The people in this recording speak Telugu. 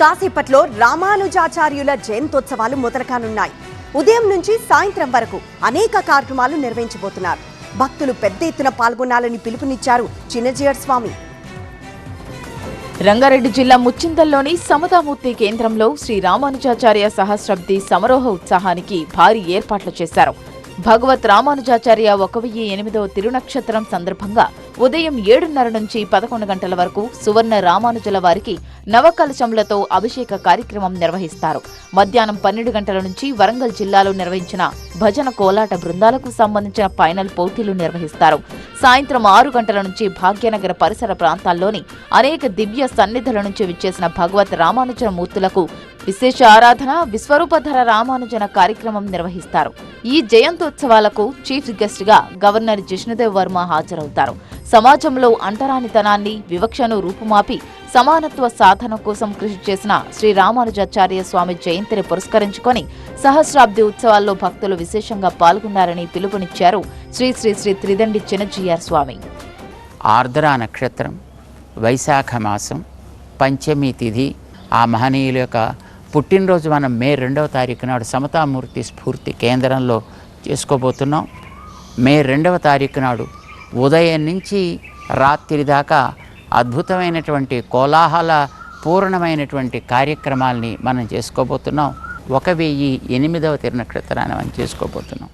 కాసేపట్లో రామానుజాచార్యుల జయంతోత్సవాలు మొదలుకానున్నాయి. ఉదయం నుంచి సాయంత్రం వరకు అనేక కార్యక్రమాలు నిర్వహించబోతున్నారు. భక్తులు పెద్ద ఎత్తున పాల్గొనాలని పిలుపునిచ్చారు చిన్నజీయర్ స్వామి. రంగారెడ్డి జిల్లా ముచ్చింతల్లోని సమతామూర్తి కేంద్రంలో శ్రీ రామానుజాచార్య సహస్రాబ్ది సమారోహ ఉత్సాహానికి భారీ ఏర్పాట్లు చేశారు. భగవత్ రామానుజాచార్య 1008వ తిరునక్షత్రం సందర్భంగా ఉదయం 7:30 నుంచి 11 గంటల వరకు సువర్ణ రామానుజుల వారికి నవకలశములతో అభిషేక కార్యక్రమం నిర్వహిస్తారు. మధ్యాహ్నం 12 గంటల నుంచి వరంగల్ జిల్లాలో నిర్వహించిన భజన కోలాట బృందాలకు సంబంధించిన ఫైనల్ పోటీలు నిర్వహిస్తారు. సాయంత్రం 6 గంటల నుంచి భాగ్యనగర పరిసర ప్రాంతాల్లోని అనేక దివ్య సన్నిధుల నుంచి విచ్చేసిన భగవత్ రామానుజ మూర్తులకు విశేష ఆరాధన, విశ్వరూపధర రామానుజన కార్యక్రమం నిర్వహిస్తారు. ఈ జయంతోత్సవాలకు చీఫ్ గెస్ట్ గా గవర్నర్ జిష్ణుదేవ్ వర్మ హాజరవుతారు. సమాజంలో అంటరానితనాన్ని, వివక్షను రూపుమాపి సమానత్వ సాధన కోసం కృషి చేసిన శ్రీ రామానుజాచార్య స్వామి జయంతిని పురస్కరించుకొని సహస్రాబ్ది ఉత్సవాల్లో భక్తులు విశేషంగా పాల్గొన్నారని పిలుపునిచ్చారు శ్రీ శ్రీ శ్రీ త్రిదండి చిన్నజీయర్ స్వామి. ఆర్ద్రా నక్షత్రం, వైశాఖ మాసం, పంచమి తిథి, ఆ మహనీయుల యొక్క పుట్టినరోజు మనం మే 2వ తారీఖు నాడు సమతామూర్తి స్ఫూర్తి కేంద్రంలో చేసుకోబోతున్నాం. మే 2వ తారీఖు నాడు ఉదయం నుంచి రాత్రి దాకా అద్భుతమైనటువంటి కోలాహల పూర్ణమైనటువంటి కార్యక్రమాల్ని మనం చేసుకోబోతున్నాం. 1008వ తిరునక్షత్రాన్ని మనం చేసుకోబోతున్నాం.